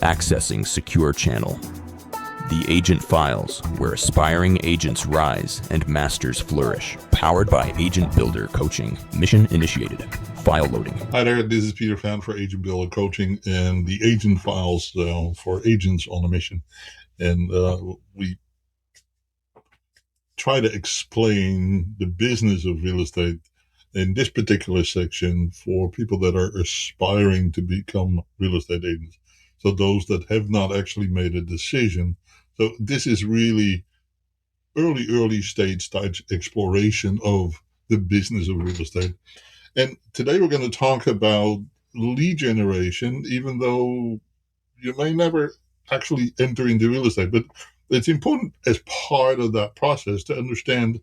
Accessing Secure Channel. The Agent Files, where aspiring agents rise and masters flourish. Powered by Agent Builder Coaching. Mission initiated. File loading. Hi there, this is Peter Fan for Agent Builder Coaching and the Agent Files for agents on a mission. And we try to explain the business of real estate in this particular section for people that are aspiring to become real estate agents. So those that have not actually made a decision. So this is really early stage exploration of the business of real estate. And today we're going to talk about lead generation, even though you may never actually enter into real estate. But it's important as part of that process to understand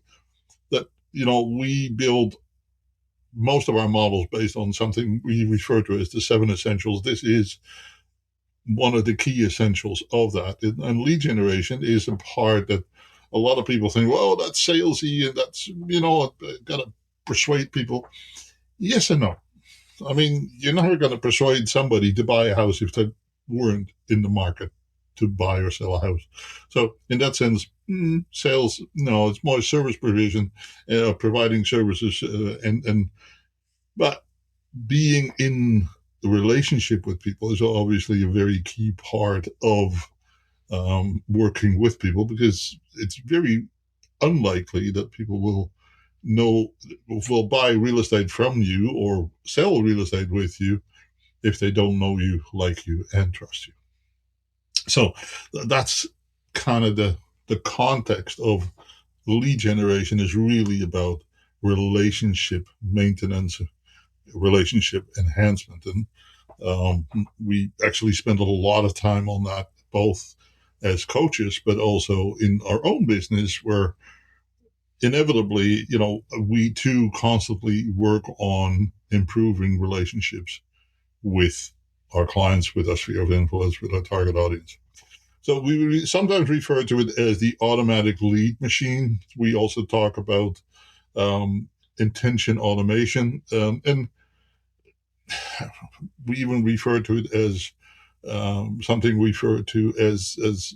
that, we build most of our models based on something we refer to as the 7 essentials. This is one of the key essentials of that. And lead generation is a part that a lot of people think, well, that's salesy and that's, got to persuade people. Yes and no. I mean, you're never going to persuade somebody to buy a house if they weren't in the market to buy or sell a house. So in that sense, sales, no, it's more service provision, providing services, but being in the relationship with people is obviously a very key part of working with people, because it's very unlikely that people will buy real estate from you or sell real estate with you if they don't know you, like you, and trust you. So that's kind of the context of lead generation is really about relationship maintenance, relationship enhancement. And we actually spend a lot of time on that, both as coaches, but also in our own business, where inevitably, we too constantly work on improving relationships with our clients, with our sphere of influence, with our target audience. So we sometimes refer to it as the automatic lead machine. We also talk about intention automation, and we even refer to it as something we refer to as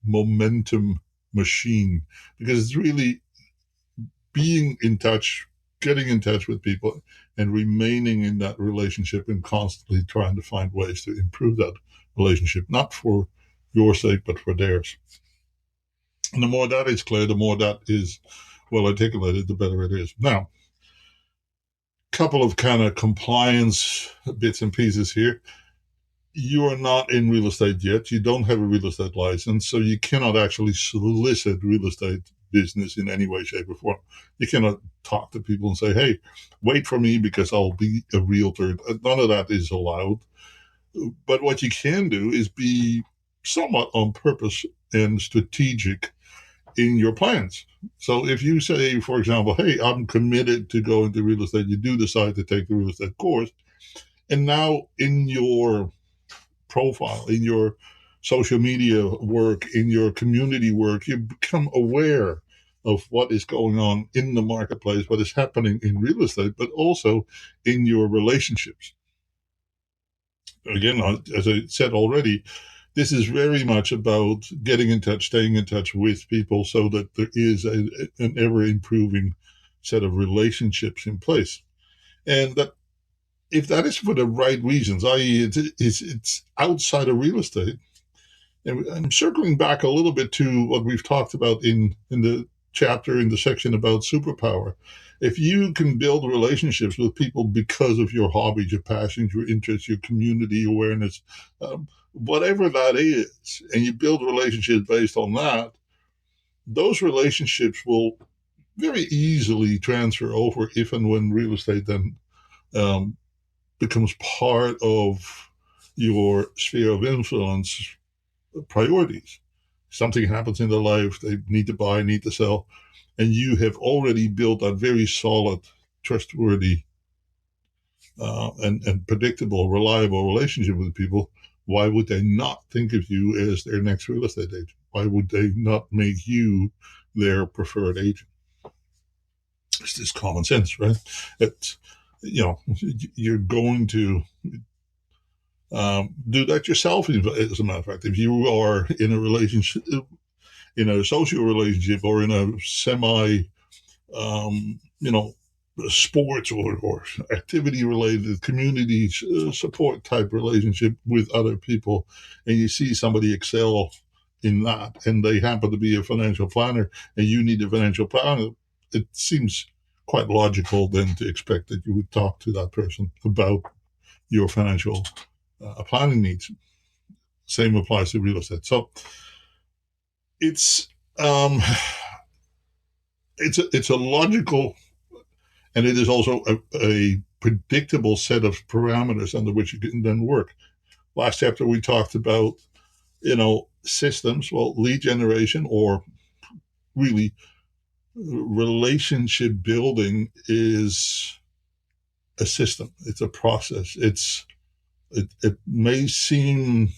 momentum machine, because it's really being in touch, getting in touch with people, and remaining in that relationship and constantly trying to find ways to improve that relationship, not for your sake, but for theirs. And the more that is clear, the more that is well articulated, the better it is. Now, couple of kind of compliance bits and pieces here. You are not in real estate yet. You don't have a real estate license, so you cannot actually solicit real estate business in any way, shape, or form. You cannot talk to people and say, hey, wait for me because I'll be a realtor. None of that is allowed. But what you can do is be somewhat on purpose and strategic in your plans. So if you say, for example, hey, I'm committed to go into real estate, you do decide to take the real estate course, and now in your profile, in your social media work, in your community work, you become aware of what is going on in the marketplace, what is happening in real estate, but also in your relationships. Again, as I said already, this is very much about getting in touch, staying in touch with people so that there is an ever-improving set of relationships in place. And that if that is for the right reasons, i.e. it's outside of real estate, and I'm circling back a little bit to what we've talked about in the chapter, in the section about superpower. If you can build relationships with people because of your hobbies, your passions, your interests, your community awareness, whatever that is, and you build relationships based on that, those relationships will very easily transfer over if and when real estate then becomes part of your sphere of influence priorities. Something happens in their life, they need to buy, need to sell, and you have already built a very solid, trustworthy, and predictable, reliable relationship with people. Why would they not think of you as their next real estate agent? Why would they not make you their preferred agent? It's just common sense, right? It's, you're going to Do that yourself, as a matter of fact. If you are in a relationship, in a social relationship, or in a semi, you know, sports or activity related community support type relationship with other people, and you see somebody excel in that, and they happen to be a financial planner, and you need a financial planner, it seems quite logical then to expect that you would talk to that person about your financial planning needs. Same applies to real estate. So it's um, it's a logical, and it is also a predictable set of parameters under which you can then work. Last chapter we talked about systems. Well, lead generation, or really relationship building, is a system. It's a process. It may seem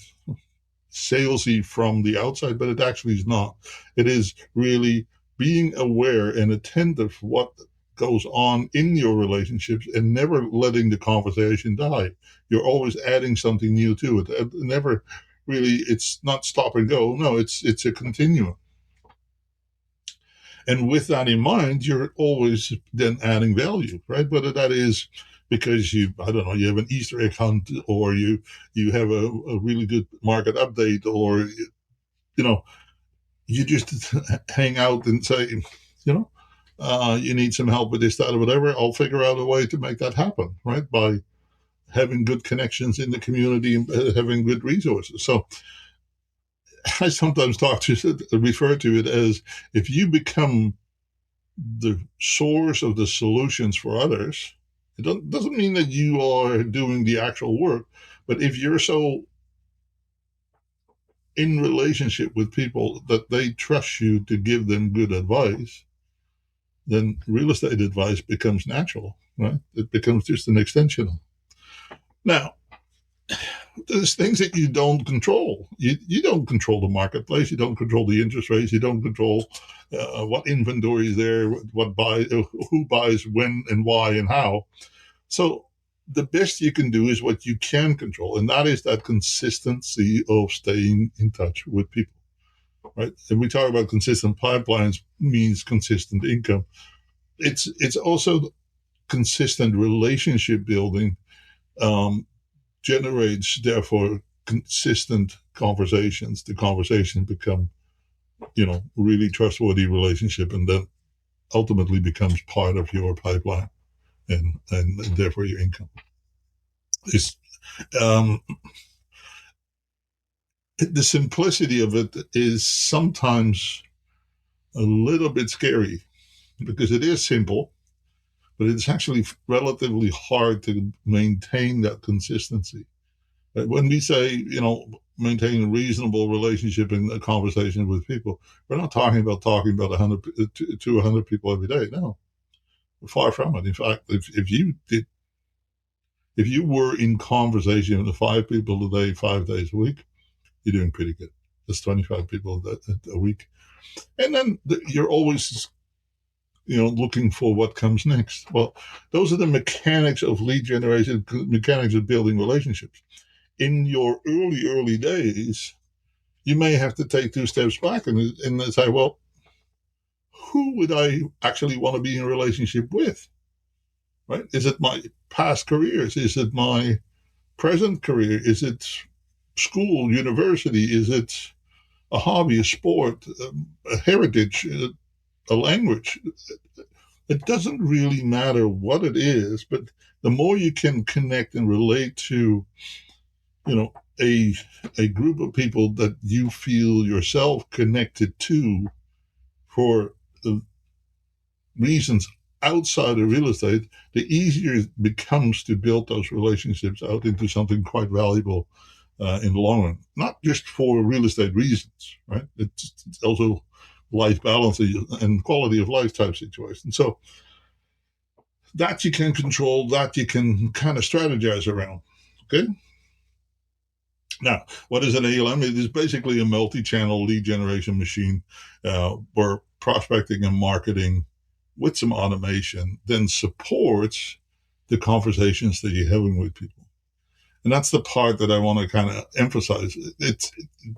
salesy from the outside, but it actually is not. It is really being aware and attentive to what goes on in your relationships and never letting the conversation die. You're always adding something new to it. Never really, it's not stop and go. No, it's a continuum. And with that in mind, you're always then adding value, right? Whether that is because I don't know, you have an Easter egg hunt, or you have a really good market update, or you just hang out and say, you need some help with this, that, or whatever. I'll figure out a way to make that happen, right? By having good connections in the community and having good resources. So I sometimes refer to it as, if you become the source of the solutions for others, it doesn't mean that you are doing the actual work, but if you're so in relationship with people that they trust you to give them good advice, then real estate advice becomes natural, right? It becomes just an extension. Now, there's things that you don't control. You don't control the marketplace. You don't control the interest rates. You don't control what inventory is there, who buys when and why and how. So the best you can do is what you can control, and that is that consistency of staying in touch with people, right? And we talk about consistent pipelines means consistent income. It's also consistent relationship building, generates therefore consistent conversations. The conversation become really trustworthy relationship, and then ultimately becomes part of your pipeline, and therefore your income. It's the simplicity of it is sometimes a little bit scary, because it is simple, but it's actually relatively hard to maintain that consistency. When we say, maintain a reasonable relationship and a conversation with people, we're not talking about 100 to 100 people every day. No, far from it. In fact, if you were in conversation with 5 people a day, 5 days a week, you're doing pretty good. That's 25 people a week. And then you're always, looking for what comes next. Well, those are the mechanics of lead generation, mechanics of building relationships. In your early days, you may have to take 2 steps back and say, well, who would I actually want to be in a relationship with? Right? Is it my past careers? Is it my present career? Is it school, university? Is it a hobby, a sport, a heritage, a language? It doesn't really matter what it is, but the more you can connect and relate to, a group of people that you feel yourself connected to for the reasons outside of real estate, the easier it becomes to build those relationships out into something quite valuable in the long run. Not just for real estate reasons, right? It's also life balance and quality of life type situation. So that you can control, that you can kind of strategize around. Okay. Now, what is an ALM? It is basically a multi-channel lead generation machine where prospecting and marketing with some automation then supports the conversations that you're having with people. And that's the part that I want to kind of emphasize.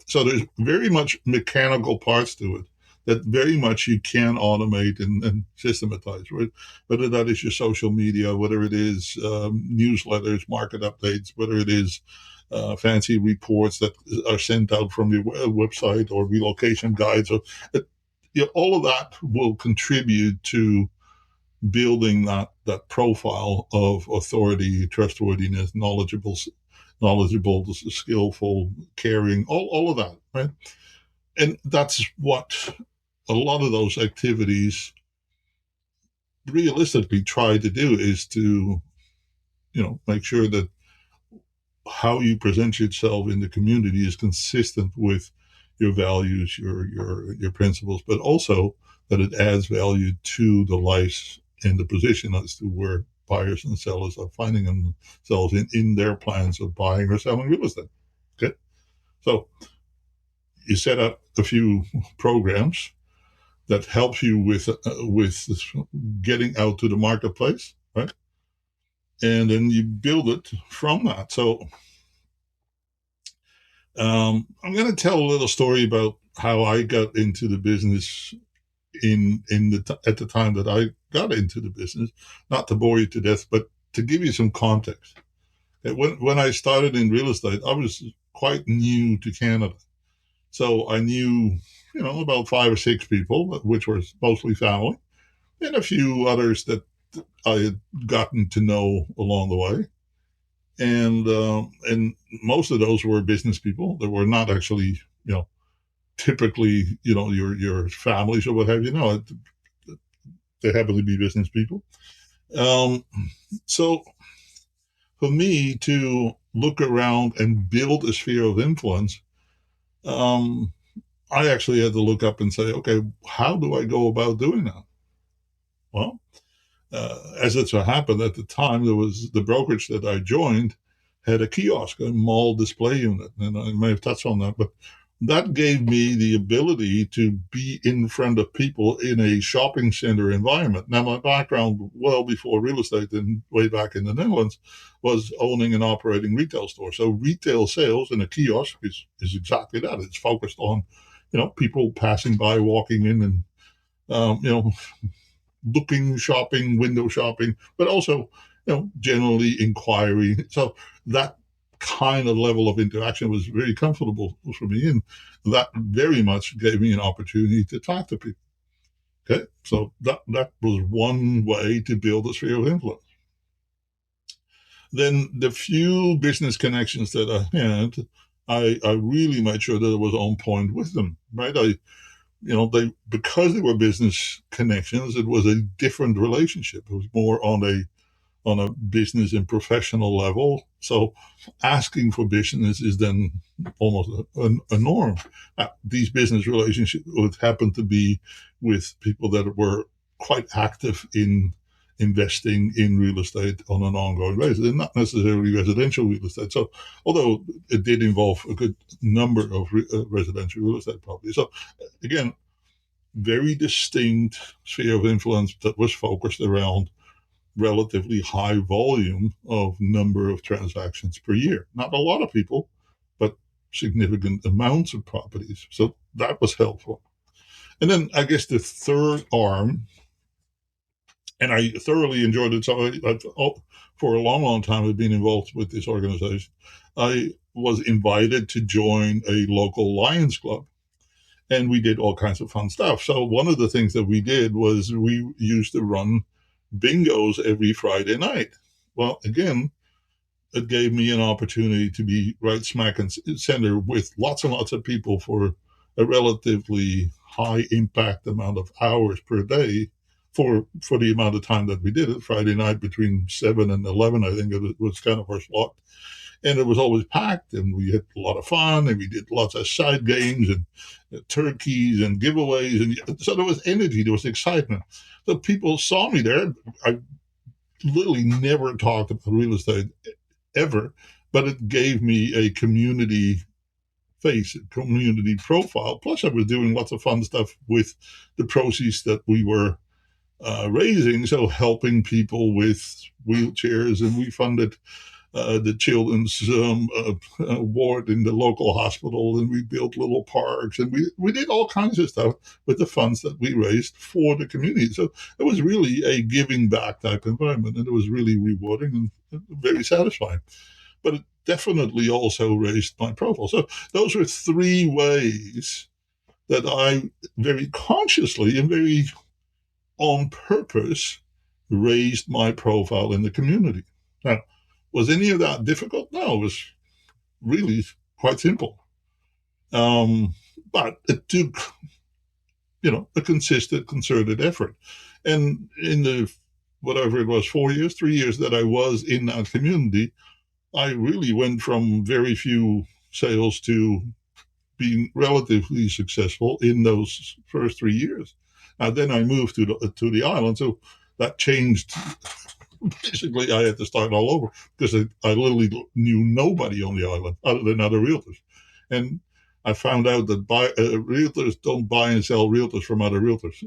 So there's very much mechanical parts to it that very much you can automate and systematize, right? Whether that is your social media, whether it is newsletters, market updates, whether it is fancy reports that are sent out from your website or relocation guides, or all of that will contribute to building that profile of authority, trustworthiness, knowledgeable, skillful, caring, all of that, right? And that's what a lot of those activities realistically try to do, is to, make sure that how you present yourself in the community is consistent with your values, your principles, but also that it adds value to the lives and the position as to where buyers and sellers are finding themselves in their plans of buying or selling real estate. Okay, so you set up a few programs that helps you with getting out to the marketplace, right? And then you build it from that. So I'm going to tell a little story about how I got into the business at the time that I got into the business. Not to bore you to death, but to give you some context. When I started in real estate, I was quite new to Canada, so I knew about 5 or 6 people, which were mostly family, and a few others that I had gotten to know along the way. And most of those were business people that were not actually, typically, your families or what have you. No, they happen to be business people. So for me to look around and build a sphere of influence, I actually had to look up and say, okay, how do I go about doing that? Well, as it so happened, at the time, there was the brokerage that I joined had a kiosk, a mall display unit, and I may have touched on that, but that gave me the ability to be in front of people in a shopping center environment. Now, my background, well before real estate and way back in the Netherlands, was owning and operating retail stores. So retail sales in a kiosk is exactly that. It's focused on, people passing by, walking in, and looking, shopping, window shopping, but also, generally inquiry. So that kind of level of interaction was very comfortable for me, and that very much gave me an opportunity to talk to people. Okay, so that was one way to build a sphere of influence. Then the few business connections that I had, I really made sure that I was on point with them. Right, because they were business connections, it was a different relationship. It was more on a business and professional level. So asking for business is then almost a norm. These business relationships would happen to be with people that were quite active in investing in real estate on an ongoing basis, and not necessarily residential real estate. So, although it did involve a good number of residential real estate properties. So, again, very distinct sphere of influence that was focused around relatively high volume of number of transactions per year. Not a lot of people, but significant amounts of properties. So that was helpful. And then I guess the third arm, and I thoroughly enjoyed it. So for a long, long time, I've been involved with this organization. I was invited to join a local Lions Club, and we did all kinds of fun stuff. So one of the things that we did was we used to run bingos every Friday night. Well, again, it gave me an opportunity to be right smack in center with lots and lots of people for a relatively high impact amount of hours per day for the amount of time that we did it. Friday night between 7 and 11, I think it was kind of our slot. And it was always packed, and we had a lot of fun, and we did lots of side games and turkeys and giveaways. And so there was energy, there was excitement. So people saw me there. I literally never talked about real estate ever, but it gave me a community face, a community profile. Plus, I was doing lots of fun stuff with the proceeds that we were raising. So helping people with wheelchairs, and we funded the children's ward in the local hospital, and we built little parks, and we did all kinds of stuff with the funds that we raised for the community. So it was really a giving back type environment, and it was really rewarding and very satisfying. But it definitely also raised my profile. So those were three ways that I very consciously and very on purpose raised my profile in the community. Now, was any of that difficult? No, it was really quite simple. But it took, a consistent, concerted effort. And in the, whatever it was, 4 years, 3 years that I was in that community, I really went from very few sales to being relatively successful in those first 3 years. Now, then I moved to the island, so that changed. Basically, I had to start all over because I literally knew nobody on the island other than other realtors. And I found out that realtors don't buy and sell realtors from other realtors.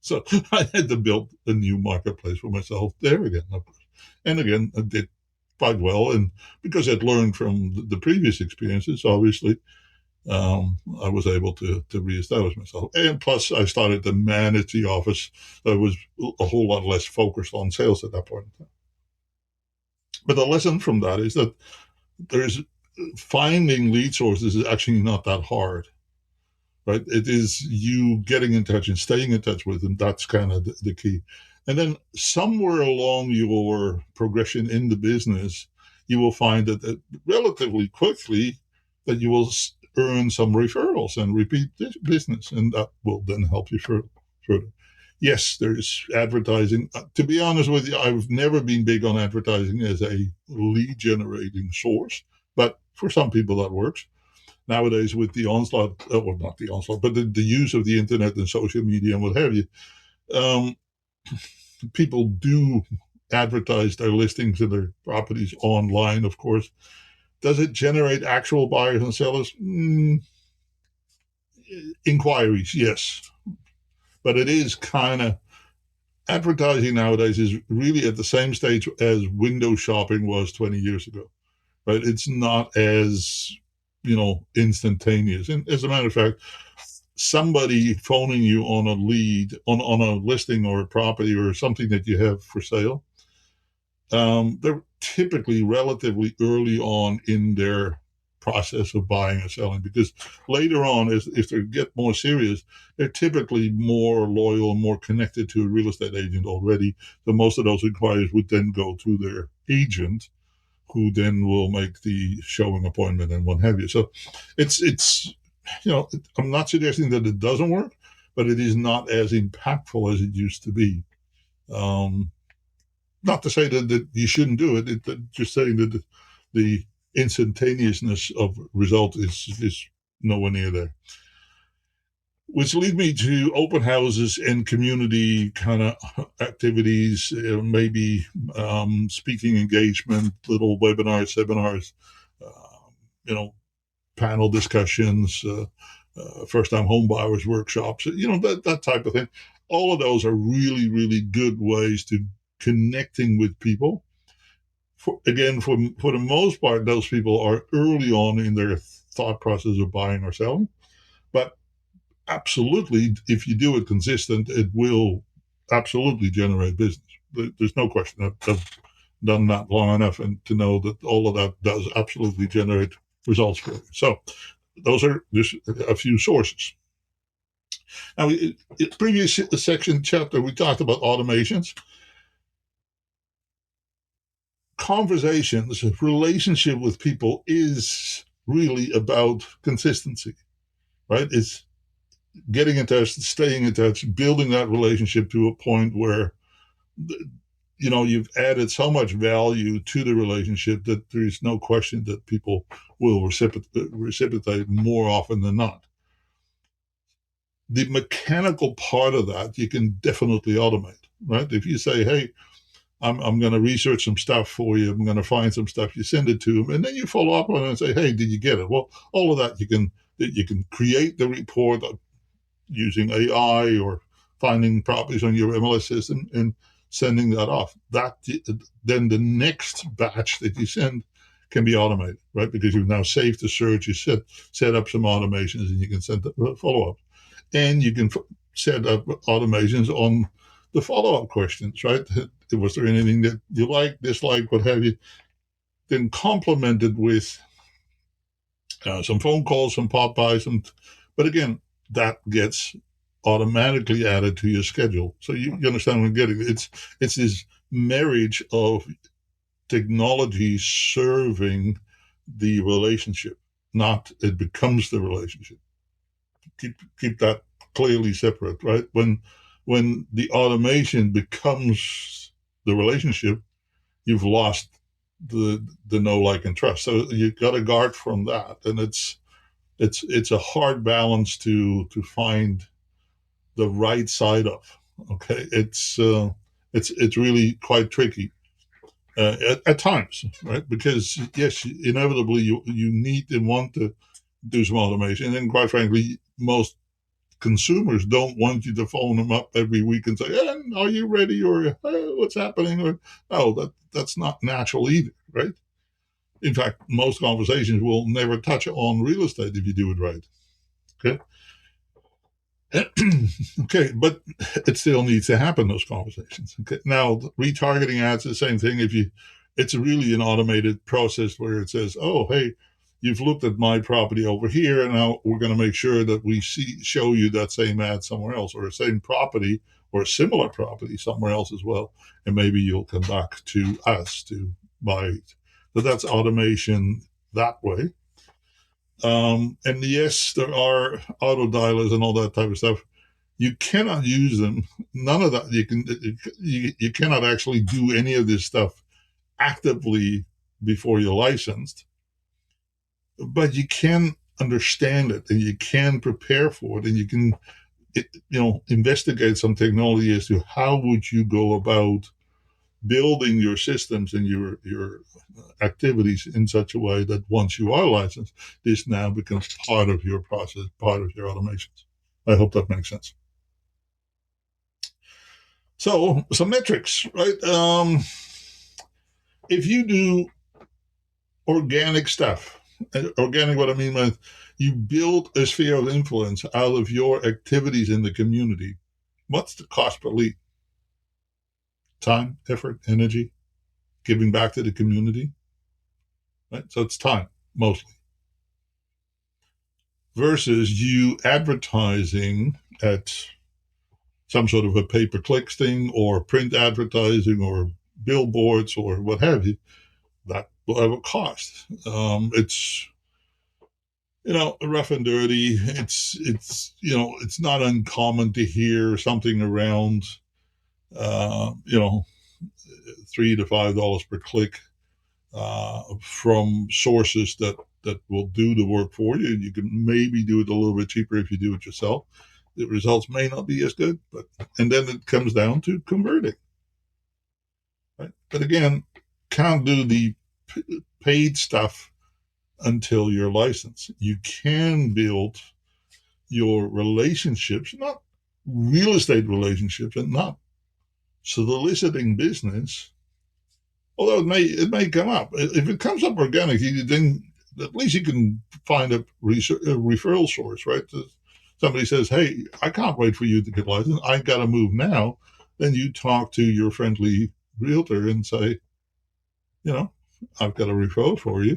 So I had to build a new marketplace for myself there again, of course. And again, I did quite well. And because I'd learned from the previous experiences, obviously, I was able to reestablish myself. And plus, I started to manage the office. So I was a whole lot less focused on sales at that point in time. But the lesson from that is that there's finding lead sources is actually not that hard, right? It is you getting in touch and staying in touch with them. That's kind of the key. And then somewhere along your progression in the business, you will find that relatively quickly that you will earn some referrals and repeat business, and that will then help you further. Yes, there's advertising. To be honest with you, I've never been big on advertising as a lead generating source, but for some people that works. Nowadays, with the onslaught, well, not the onslaught, but the use of the internet and social media and what have you, um, people do advertise their listings and their properties online, of course. Does it generate actual buyers and sellers? Inquiries, yes. But it is kind of, advertising nowadays is really at the same stage as window shopping was 20 years ago, right? It's not as, instantaneous. And as a matter of fact, somebody phoning you on a lead, on a listing or a property or something that you have for sale, they're typically relatively early on in their process of buying or selling, because later on, if they get more serious, they're typically more loyal and more connected to a real estate agent already. So most of those inquiries would then go to their agent, who then will make the showing appointment and what have you. So it's I'm not suggesting that it doesn't work, but it is not as impactful as it used to be. Not to say that you shouldn't do it, just saying that the instantaneousness of result is nowhere near there. Which leads me to open houses and community kind of activities, maybe speaking engagement, little webinars, seminars, panel discussions, first-time home buyers workshops, that type of thing. All of those are really, really good ways to connecting with people. For the most part, those people are early on in their thought process of buying or selling. But absolutely, if you do it consistent, it will absolutely generate business. There's no question. I've done that long enough and to know that all of that does absolutely generate results for you. So those are just a few sources. Now, in previous section chapter, we talked about automations. Conversations, relationship with people is really about consistency, right? It's getting in touch, staying in touch, building that relationship to a point where, you've added so much value to the relationship that there's no question that people will reciprocate more often than not. The mechanical part of that, you can definitely automate, right? If you say, hey, I'm going to research some stuff for you. I'm going to find some stuff. You send it to them, and then you follow up on it and say, "Hey, did you get it?" Well, all of that you can create the report using AI or finding properties on your MLS system and sending that off. Then the next batch that you send can be automated, right? Because you've now saved the search, you set up some automations, and you can send the follow-up. And you can set up automations on the follow-up questions, right? Was there anything that you like, dislike, what have you? Then complemented with some phone calls, some pop-bys, but again, that gets automatically added to your schedule. So you understand what I'm getting. It's this marriage of technology serving the relationship, not it becomes the relationship. Keep that clearly separate, right? When the automation becomes the relationship, you've lost the know, like, and trust. So you've got to guard from that, and it's a hard balance to find the right side of. Okay, it's really quite tricky at times, right? Because yes, inevitably you need and want to do some automation, and then quite frankly, most consumers don't want you to phone them up every week and say, hey, "Are you ready?" or hey, "What's happening?" or "Oh, that's not natural either," right? In fact, most conversations will never touch on real estate if you do it right. Okay. Okay, but it still needs to happen, those conversations. Okay. Now, retargeting ads, the same thing. It's really an automated process where it says, "Oh, hey, you've looked at my property over here, and now we're going to make sure that we show you that same ad somewhere else, or the same property or a similar property somewhere else as well, and maybe you'll come back to us to buy it." So that's automation that way. And yes, there are auto dialers and all that type of stuff. You cannot use them. None of that. You cannot actually do any of this stuff actively before you're licensed, but you can understand it and you can prepare for it, and you can investigate some technology as to how would you go about building your systems and your activities in such a way that once you are licensed, this now becomes part of your process, part of your automations. I hope that makes sense. So some metrics, right? If you do organic stuff, organic, what I mean by you build a sphere of influence out of your activities in the community, what's the cost per lead? Time, effort, energy, giving back to the community, right? So it's time, mostly. Versus you advertising at some sort of a pay-per-click thing or print advertising or billboards or what have you, that will have a cost. It's rough and dirty. It's not uncommon to hear something around $3 to $5 per click from sources that will do the work for you. You can maybe do it a little bit cheaper if you do it yourself. The results may not be as good, and then it comes down to converting. Right? But again, can't do the paid stuff until you're licensed. You can build your relationships, not real estate relationships, and not soliciting business. Although it may come up. If it comes up organically, then at least you can find a referral source, right? Somebody says, "Hey, I can't wait for you to get licensed. I got to move now." Then you talk to your friendly realtor and say, "I've got a referral for you.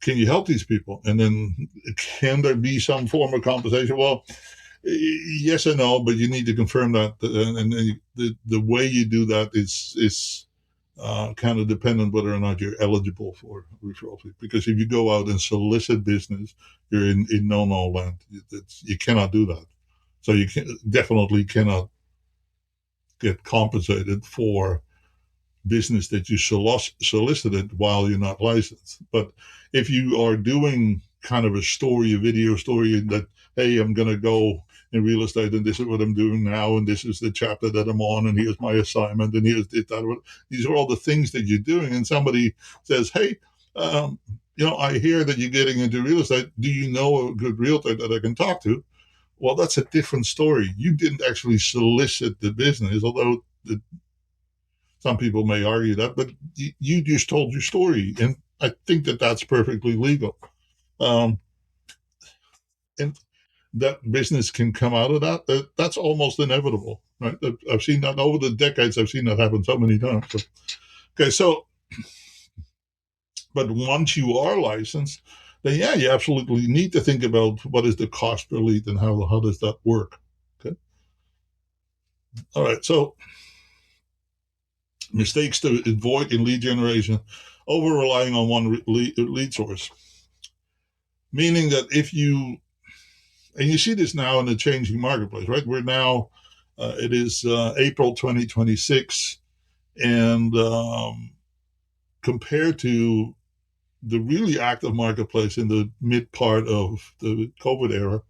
Can you help these people?" And then can there be some form of compensation? Well, yes and no, but you need to confirm that, and the way you do that is kind of dependent whether or not you're eligible for referral fee. Because if you go out and solicit business, you're in no land. You cannot do that. So you definitely cannot get compensated for business that you solicited while you're not licensed. But if you are doing kind of a video story that, hey, I'm going to go in real estate and this is what I'm doing now and this is the chapter that I'm on and here's my assignment and here's that. These are all the things that you're doing. And somebody says, hey, I hear that you're getting into real estate. Do you know a good realtor that I can talk to? Well, that's a different story. You didn't actually solicit the business, although some people may argue that, but you just told your story. And I think that that's perfectly legal. Um, and that business can come out of that. That's almost inevitable, right? I've seen that over the decades. I've seen that happen so many times. So, okay, so, but once you are licensed, then yeah, you absolutely need to think about what is the cost per lead and how does that work. Okay, all right. So mistakes to avoid in lead generation: over relying on one lead source, meaning that if you, and you see this now in the changing marketplace, right? We're now, it is April 2026, and compared to the really active marketplace in the mid part of the COVID era,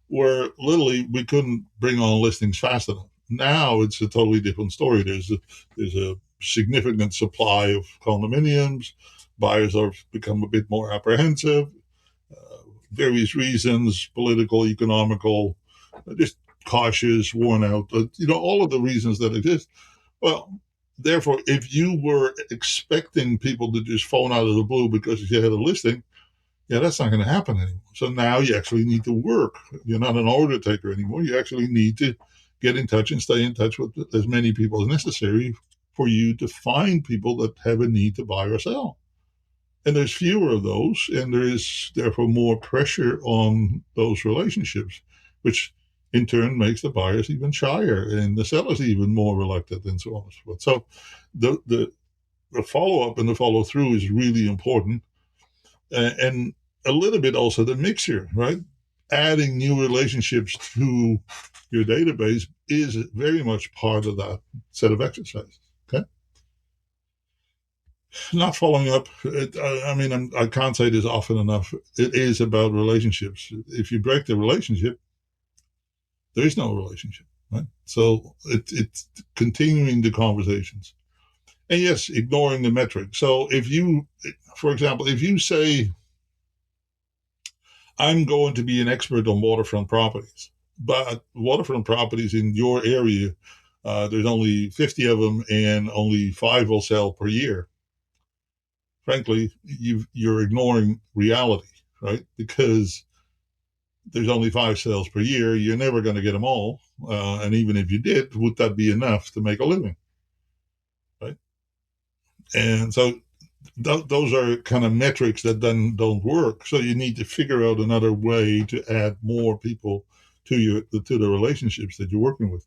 where literally we couldn't bring on listings fast enough. Now it's a totally different story. There's a significant supply of condominiums. Buyers have become a bit more apprehensive. Various reasons, political, economical, just cautious, worn out, all of the reasons that exist. Well, therefore, if you were expecting people to just phone out of the blue because you had a listing, yeah, that's not going to happen anymore. So now you actually need to work. You're not an order taker anymore. You actually need to get in touch and stay in touch with as many people as necessary for you to find people that have a need to buy or sell. And there's fewer of those, and there is therefore more pressure on those relationships, which in turn makes the buyers even shyer and the sellers even more reluctant, and so on and so forth. So the follow up and the follow through is really important, and a little bit also the mixture, right? Adding new relationships to your database is very much part of that set of exercises. Okay. Not following up. I can't say this often enough. It is about relationships. If you break the relationship, there is no relationship, right? So it's continuing the conversations. And yes, ignoring the metric. So if you, for example, if you say, I'm going to be an expert on waterfront properties, but waterfront properties in your area, there's only 50 of them and only 5 will sell per year. Frankly, you're ignoring reality, right? Because there's only 5 sales per year. You're never going to get them all. And even if you did, would that be enough to make a living? Right. And so those are kind of metrics that then don't work. So you need to figure out another way to add more people to the relationships that you're working with.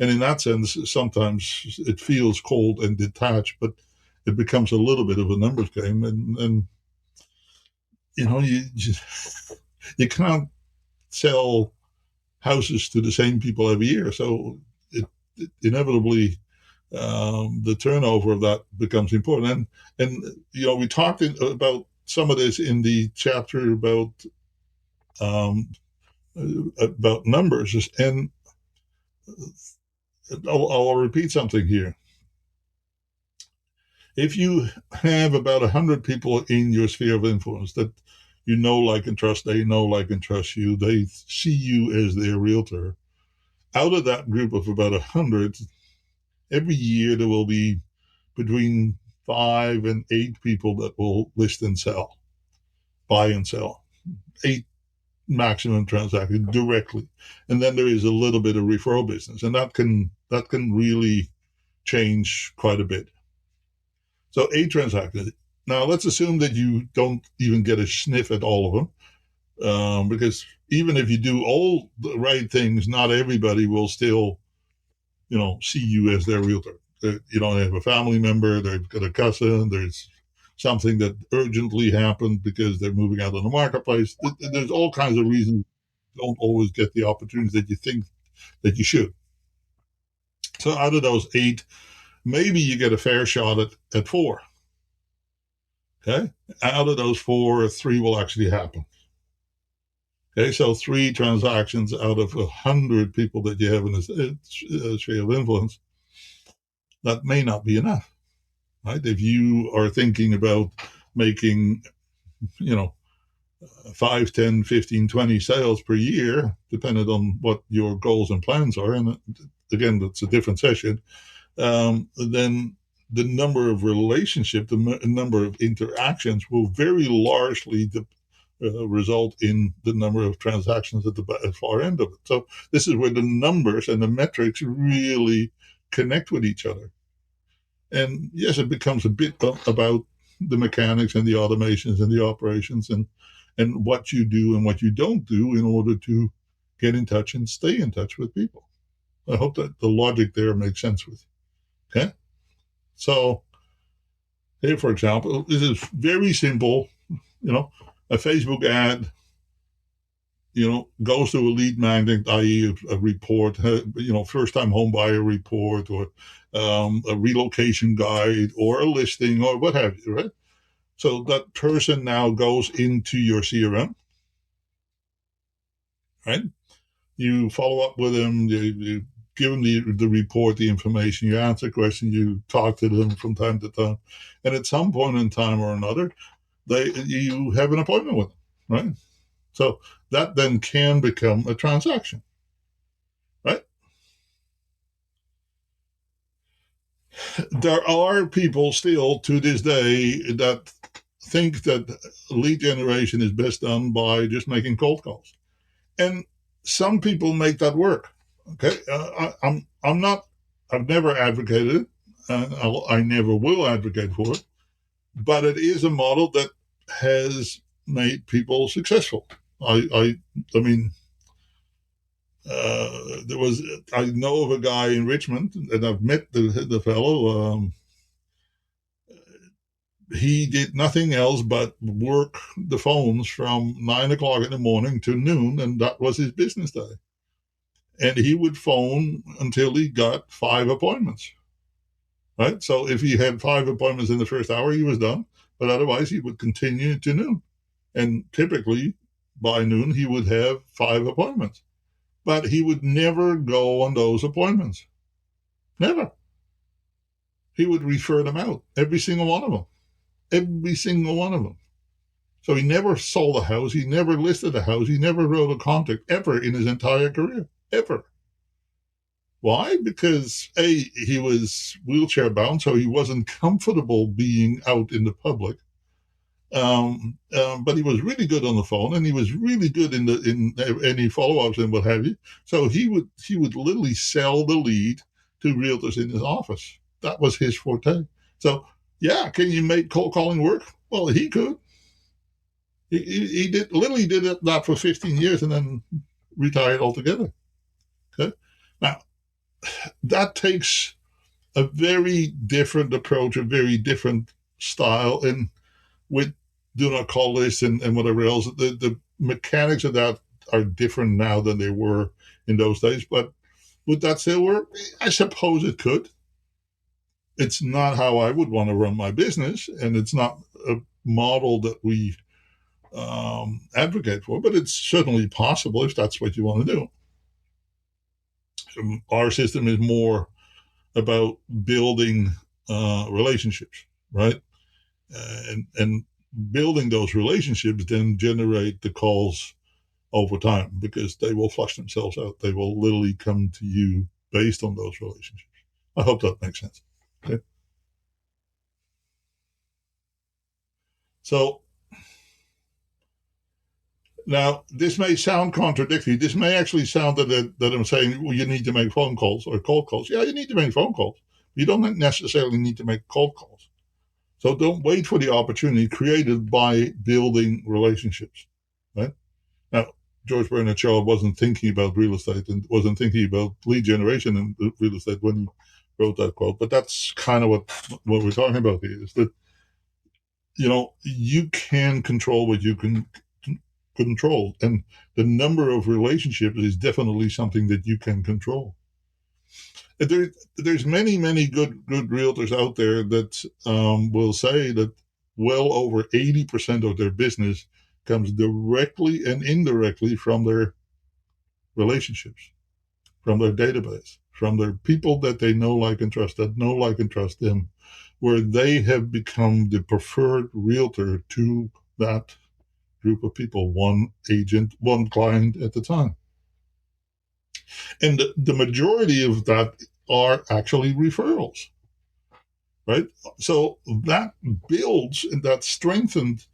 And in that sense, sometimes it feels cold and detached, but it becomes a little bit of a numbers game. And you can't sell houses to the same people every year. So it inevitably, the turnover of that becomes important. And we talked about some of this in the chapter about numbers. And I'll repeat something here. If you have about 100 people in your sphere of influence that you know, like, and trust, they know, like, and trust you, they see you as their realtor. Out of that group of about 100, every year there will be between 5 and 8 people that will list and sell, buy and sell. 8 maximum transactions directly. And then there is a little bit of referral business, and that can really change quite a bit. So 8 transactions. Now let's assume that you don't even get a sniff at all of them, because even if you do all the right things, not everybody will still, see you as their realtor. They have a family member, they've got a cousin, there's something that urgently happened because they're moving out of the marketplace. There's all kinds of reasons you don't always get the opportunities that you think that you should. So out of those 8, maybe you get a fair shot at 4. Okay. Out of those 4, 3 will actually happen. Okay. So 3 transactions out of 100 people that you have in a sphere of influence, that may not be enough, right? If you are thinking about making, 5, 10, 15, 20 sales per year, depending on what your goals and plans are. And again, that's a different session. Then the number of relationships, the number of interactions will very largely result in the number of transactions at the far end of it. So this is where the numbers and the metrics really connect with each other. And yes, it becomes a bit about the mechanics and the automations and the operations and what you do and what you don't do in order to get in touch and stay in touch with people. I hope that the logic there makes sense with you. Okay? So, here, for example, this is very simple. A Facebook ad, goes to a lead magnet, i.e., a report, first-time home buyer report, or a relocation guide, or a listing, or what have you, right? So that person now goes into your CRM, right? You follow up with them, you give them the report, the information, you answer questions, you talk to them from time to time, and at some point in time or another, you have an appointment with them, right? So that then can become a transaction, right? There are people still to this day that think that lead generation is best done by just making cold calls, and some people make that work. Okay, I'm not. I've never advocated it. I never will advocate for it, but it is a model that has made people successful. I mean, I know of a guy in Richmond, and I've met the fellow. He did nothing else but work the phones from 9 o'clock in the morning to noon, and that was his business day. And he would phone until he got 5 appointments. Right? So if he had 5 appointments in the first hour, he was done. But otherwise, he would continue to noon. And typically, by noon, he would have 5 appointments. But he would never go on those appointments. Never. He would refer them out, every single one of them. Every single one of them. So he never sold a house. He never listed a house. He never wrote a contract ever in his entire career. Ever. Why? Because he was wheelchair bound, so he wasn't comfortable being out in the public. But he was really good on the phone, and he was really good in any follow-ups and what have you. So he would literally sell the lead to realtors in his office. That was his forte. So yeah, can you make cold calling work? Well, he could. He did that for 15 years and then retired altogether. Okay, now that takes a very different approach, a very different style, and with do not call lists and whatever else, the mechanics of that are different now than they were in those days. But would that still work? I suppose it could. It's not how I would want to run my business, and it's not a model that we advocate for, but it's certainly possible if that's what you want to do. Our system is more about building relationships, right? And building those relationships then generate the calls over time because they will flush themselves out. They will literally come to you based on those relationships. I hope that makes sense. Okay. So now this may sound contradictory. This may actually sound that I'm saying, well, you need to make phone calls or cold calls. Yeah, you need to make phone calls. You don't necessarily need to make cold calls. So don't wait for the opportunity created by building relationships, right? Now, George Bernard Shaw wasn't thinking about real estate and wasn't thinking about lead generation in real estate when he wrote that quote. But that's kind of what we're talking about here is that, you can control what you can control. And the number of relationships is definitely something that you can control. There's many good realtors out there that will say that well over 80% of their business comes directly and indirectly from their relationships, from their database, from their people that they know, like, and trust, that know, like, and trust them, where they have become the preferred realtor to that group of people, one agent, one client at a time. And the majority of that are actually referrals, right? So that builds and that strengthens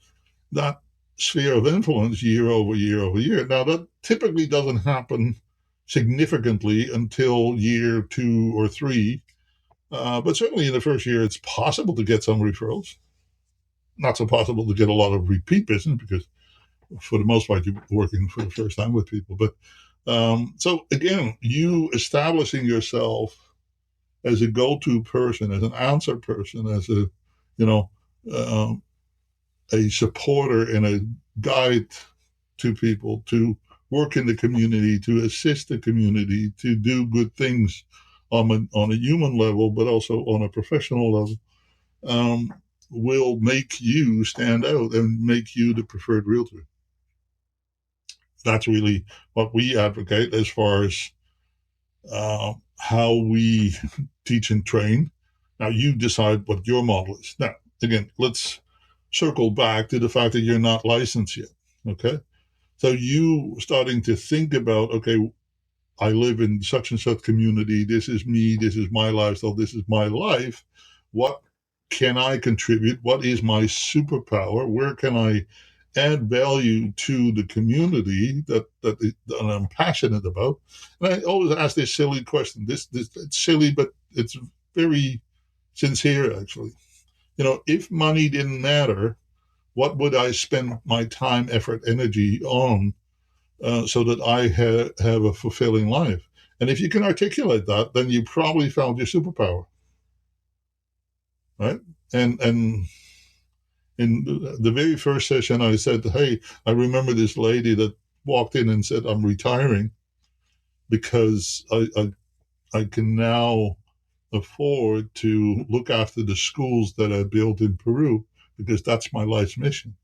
that sphere of influence year over year over year. Now, that typically doesn't happen significantly until year 2 or 3. But certainly in the first year, it's possible to get some referrals. Not so possible to get a lot of repeat business because, for the most part, you're working for the first time with people. But so again, you establishing yourself as a go-to person, as an answer person, as a, you know, um, a supporter and a guide to people, to work in the community, to assist the community, to do good things on a human level, but also on a professional level, um, will make you stand out and make you the preferred realtor. That's really what we advocate as far as how we teach and train. Now, you decide what your model is. Now, again, let's circle back to the fact that you're not licensed yet. Okay. So you starting to think about, okay, I live in such and such community. This is me. This is my lifestyle. This is my life. What can I contribute? What is my superpower? Where can I add value to the community that I'm passionate about? And I always ask this silly question. This it's silly, but it's very sincere, actually. If money didn't matter, what would I spend my time, effort, energy on so that I have a fulfilling life? And if you can articulate that, then you probably found your superpower, right? And in the very first session, I said, hey, I remember this lady that walked in and said, I'm retiring because I can now afford to look after the schools that I built in Peru because that's my life's mission.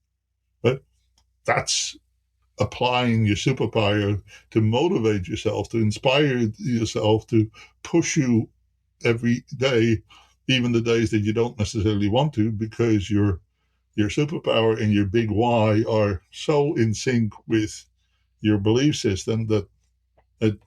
But that's applying your superpower to motivate yourself, to inspire yourself, to push you every day, even the days that you don't necessarily want to, because your superpower and your big why are so in sync with your belief system that it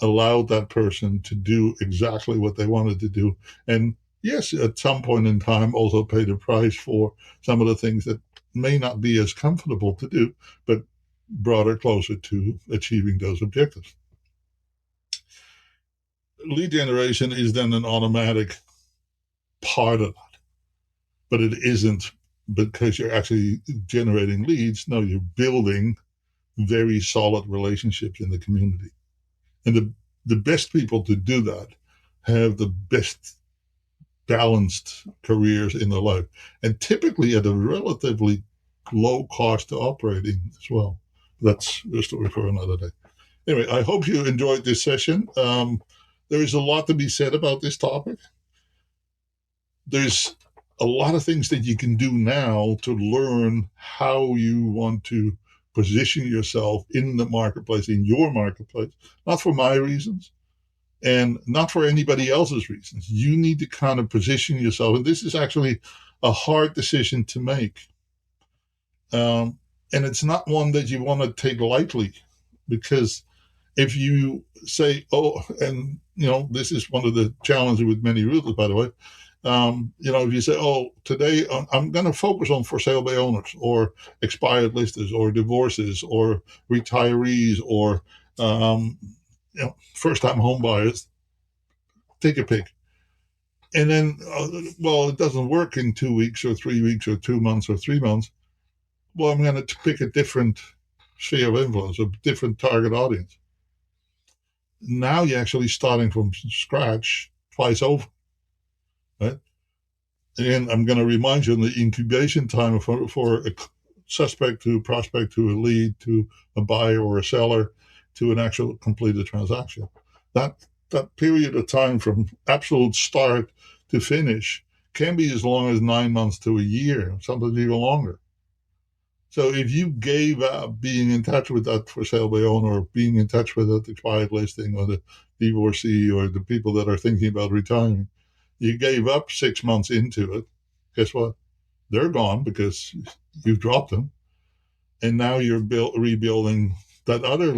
allowed that person to do exactly what they wanted to do. And yes, at some point in time, also pay the price for some of the things that may not be as comfortable to do, but brought her closer to achieving those objectives. Lead generation is then an automatic part of that, but it isn't because you're actually generating leads. No, you're building very solid relationships in the community. And the best people to do that have the best balanced careers in their life, and typically at a relatively low cost to operating as well. That's a story for another day. Anyway, I hope you enjoyed this session. There is a lot to be said about this topic. There's a lot of things that you can do now to learn how you want to position yourself in the marketplace, in your marketplace, not for my reasons and not for anybody else's reasons. You need to kind of position yourself. And this is actually a hard decision to make. And it's not one that you want to take lightly, because if you say, oh, and this is one of the challenges with many realtors, by the way. If you say, oh, today I'm going to focus on for sale by owners or expired listers or divorces or retirees or first time home buyers, take a pick. And then, it doesn't work in 2 weeks or 3 weeks or 2 months or 3 months. Well, I'm going to pick a different sphere of influence, a different target audience. Now you're actually starting from scratch twice over, right? And I'm going to remind you, the incubation time for a suspect to prospect to a lead to a buyer or a seller to an actual completed transaction, that period of time from absolute start to finish can be as long as 9 months to a year, sometimes even longer. So if you gave up being in touch with that for sale by owner, or being in touch with that expired listing, or the divorcee, or the people that are thinking about retiring, you gave up 6 months into it, guess what? They're gone because you dropped them. and now you're rebuilding that other,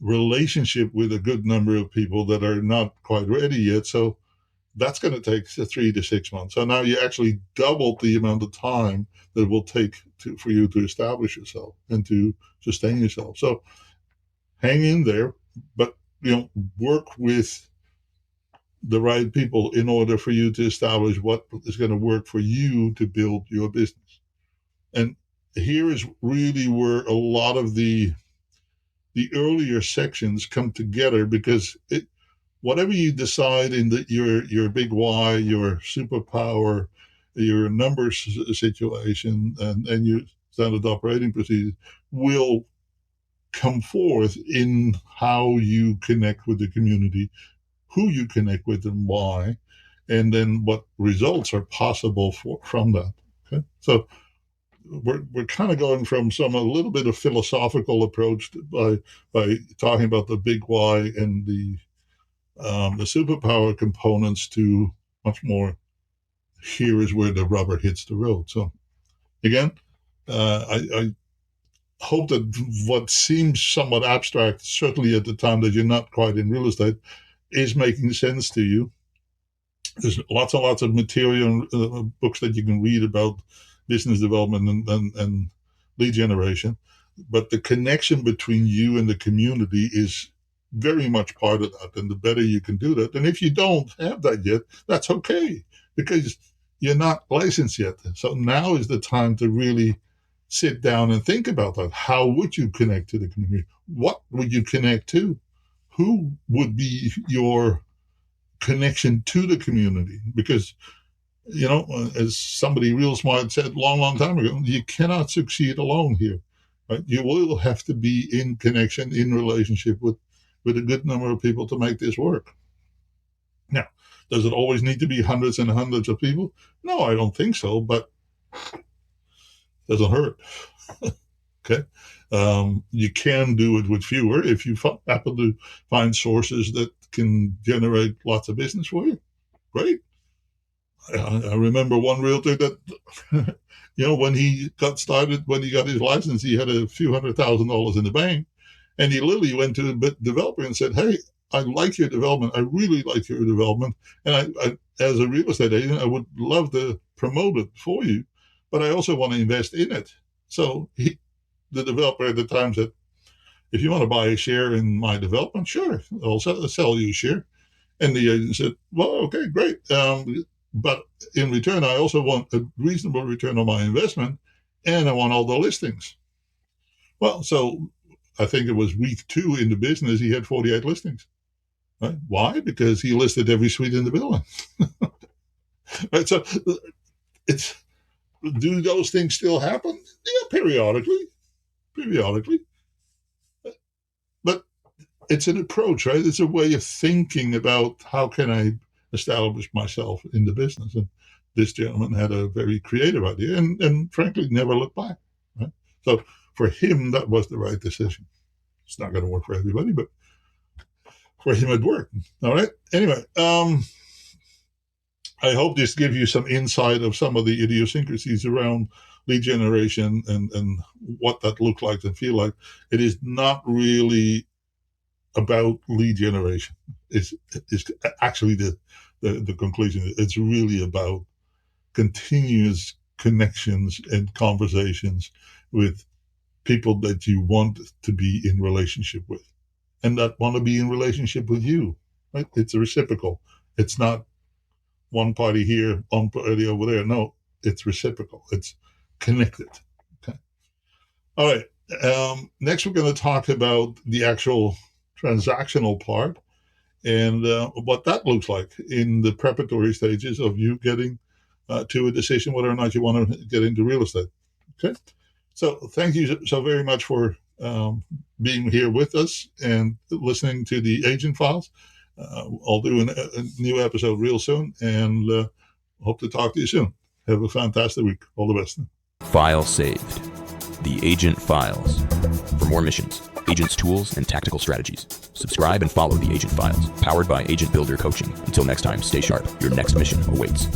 relationship with a good number of people that are not quite ready yet. So that's going to take 3 to 6 months. So now you actually doubled the amount of time that it will take for you to establish yourself and to sustain yourself. So hang in there, but work with the right people in order for you to establish what is going to work for you to build your business. And here is really where a lot of the earlier sections come together, because whatever you decide in your big why, your superpower, your numbers situation, and your standard operating procedures will come forth in how you connect with the community, who you connect with and why, and then what results are possible from that. Okay, so we're kind of going from a little bit of philosophical approach by talking about the big why and the superpower components to much more, here is where the rubber hits the road. So again, I hope that what seems somewhat abstract, certainly at the time that you're not quite in real estate, is making sense to you. There's lots and lots of material, books that you can read about business development and lead generation. But the connection between you and the community is very much part of that. And the better you can do that. And if you don't have that yet, that's okay, because you're not licensed yet. So now is the time to really sit down and think about that. How would you connect to the community? What would you connect to? Who would be your connection to the community? Because, as somebody real smart said long time ago, you cannot succeed alone here. Right? You will have to be in connection, in relationship with a good number of people to make this work. Now, does it always need to be hundreds and hundreds of people? No, I don't think so, but it doesn't hurt. Okay. You can do it with fewer if you happen to find sources that can generate lots of business for you. Great. I remember one realtor that, when he got started, when he got his license, he had a few $100,000 in the bank. And he literally went to the developer and said, "Hey, I like your development. I really like your development. And I as a real estate agent, I would love to promote it for you, but I also want to invest in it." So the developer at the time said, "If you want to buy a share in my development, sure, I'll sell you a share." And the agent said, "Well, okay, great. But in return, I also want a reasonable return on my investment, and I want all the listings." Well, so I think it was week 2 in the business, he had 48 listings. Right? Why? Because he listed every suite in the building. Right? So do those things still happen? Yeah, periodically. But it's an approach, right? It's a way of thinking about how can I establish myself in the business. And this gentleman had a very creative idea and frankly never looked back. Right? So for him, that was the right decision. It's not going to work for everybody, but for him it worked. All right. Anyway, I hope this gives you some insight of some of the idiosyncrasies around lead generation and what that looked like and feel like. It is not really about lead generation. It's actually the conclusion. It's really about continuous connections and conversations with people that you want to be in relationship with and that want to be in relationship with you. Right? It's a reciprocal. It's not one party here, one party over there. No, it's reciprocal. It's connected. Okay. All right. Next, we're going to talk about the actual transactional part and what that looks like in the preparatory stages of you getting to a decision whether or not you want to get into real estate. Okay. So thank you so very much for being here with us and listening to the Agent Files. I'll do a new episode real soon and hope to talk to you soon. Have a fantastic week. All the best. File saved. The Agent Files. For more missions, agents' tools, and tactical strategies, subscribe and follow the Agent Files, powered by Agent Builder Coaching. Until next time, stay sharp. Your next mission awaits.